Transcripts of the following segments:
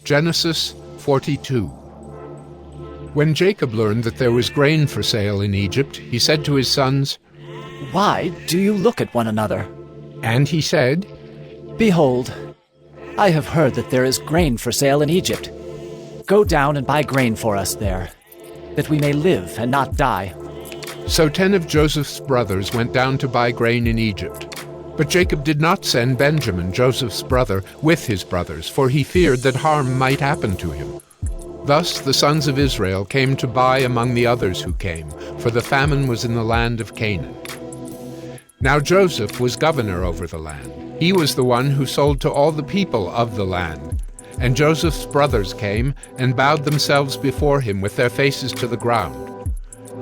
Genesis 42. When Jacob learned that there was grain for sale in Egypt, he said to his sons, "Why do you look at one another?" And he said, "Behold, I have heard that there is grain for sale in Egypt. Go down and buy grain for us there, that we may live and not die." So 10 of Joseph's brothers went down to buy grain in Egypt. But Jacob did not send Benjamin, Joseph's brother, with his brothers, for he feared that harm might happen to him. Thus the sons of Israel came to buy among the others who came, for the famine was in the land of Canaan. Now Joseph was governor over the land. He was the one who sold to all the people of the land. And Joseph's brothers came and bowed themselves before him with their faces to the ground.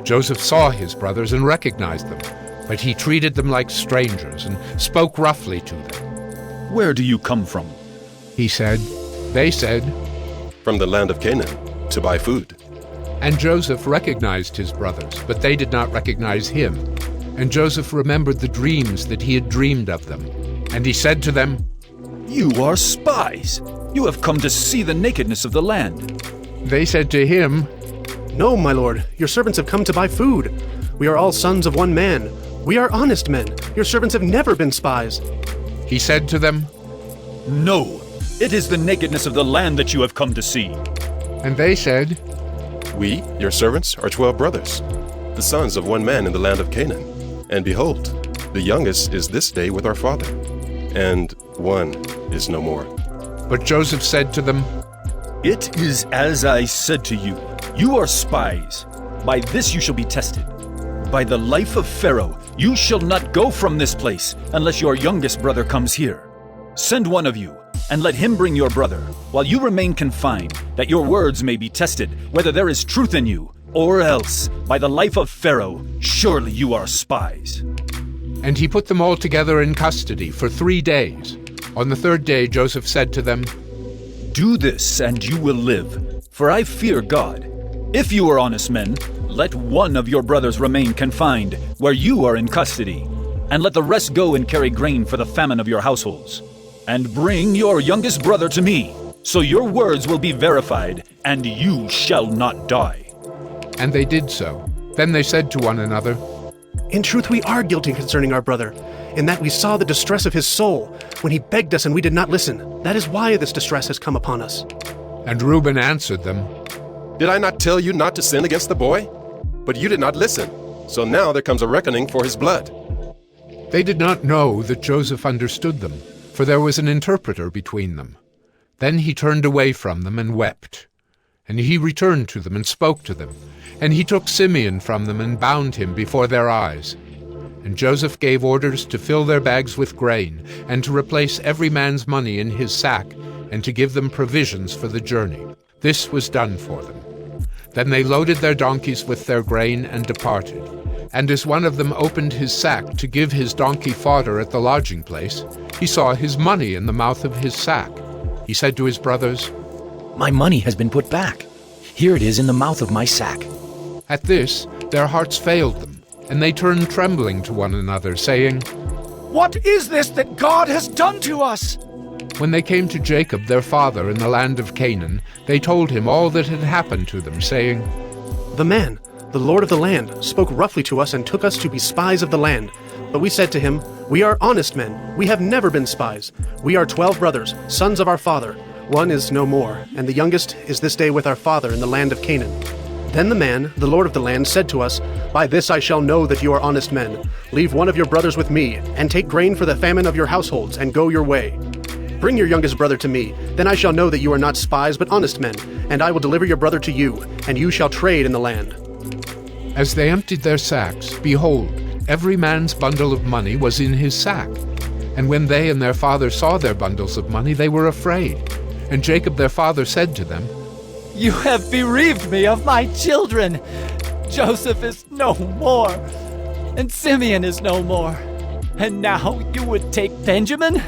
Joseph saw his brothers and recognized them, but he treated them like strangers and spoke roughly to them. "Where do you come from?" He said. They said, "From the land of Canaan, to buy food." And Joseph recognized his brothers, but they did not recognize him. And Joseph remembered the dreams that he had dreamed of them. And he said to them, "You are spies. You have come to see the nakedness of the land." They said to him, "No, my lord, your servants have come to buy food. We are all sons of one man. We are honest men. Your servants have never been spies." He said to them, "No, it is the nakedness of the land that you have come to see." And they said, "We, your servants, are 12 brothers, the sons of one man in the land of Canaan. And behold, the youngest is this day with our father, and one is no more." But Joseph said to them, "It is as I said to you. You are spies. By this you shall be tested. By the life of Pharaoh, you shall not go from this place unless your youngest brother comes here. Send one of you, and let him bring your brother, while you remain confined, that your words may be tested, whether there is truth in you, or else, by the life of Pharaoh, surely you are spies." And he put them all together in custody for 3 days. On the 3rd day Joseph said to them, "Do this, and you will live, for I fear God. If you are honest men, let one of your brothers remain confined, where you are in custody, and let the rest go and carry grain for the famine of your households. And bring your youngest brother to me, so your words will be verified, and you shall not die." And they did so. Then they said to one another, "In truth, we are guilty concerning our brother, in that we saw the distress of his soul when he begged us and we did not listen. That is why this distress has come upon us." And Reuben answered them, "Did I not tell you not to sin against the boy? But you did not listen. So now there comes a reckoning for his blood." They did not know that Joseph understood them, for there was an interpreter between them. Then he turned away from them and wept. And he returned to them and spoke to them. And he took Simeon from them and bound him before their eyes. And Joseph gave orders to fill their bags with grain, and to replace every man's money in his sack, and to give them provisions for the journey. This was done for them. Then they loaded their donkeys with their grain and departed. And as one of them opened his sack to give his donkey fodder at the lodging place, he saw his money in the mouth of his sack. He said to his brothers, "My money has been put back. Here it is in the mouth of my sack." At this their hearts failed them, and they turned trembling to one another, saying, "What is this that God has done to us?" When they came to Jacob their father in the land of Canaan, they told him all that had happened to them, saying, "The man, the lord of the land, spoke roughly to us and took us to be spies of the land. But we said to him, 'We are honest men. We have never been spies. We are 12 brothers, sons of our father. One is no more, and the youngest is this day with our father in the land of Canaan.' Then the man, the lord of the land, said to us, 'By this I shall know that you are honest men. Leave one of your brothers with me, and take grain for the famine of your households, and go your way. Bring your youngest brother to me. Then I shall know that you are not spies, but honest men, and I will deliver your brother to you, and you shall trade in the land.' As they emptied their sacks, behold, every man's bundle of money was in his sack. And when they and their father saw their bundles of money, they were afraid. And Jacob their father said to them, "You have bereaved me of my children. Joseph is no more, and Simeon is no more. And now you would take Benjamin?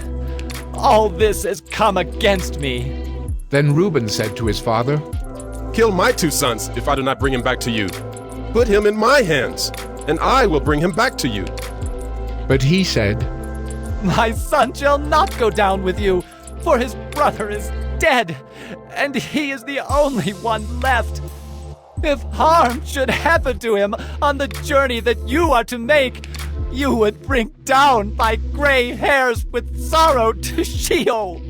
All this has come against me." Then Reuben said to his father, "Kill my 2 sons if I do not bring him back to you. Put him in my hands, and I will bring him back to you." But he said, "My son shall not go down with you, for his brother is dead, and he is the only one left. If harm should happen to him on the journey that you are to make, you would bring down my gray hairs with sorrow to Sheol.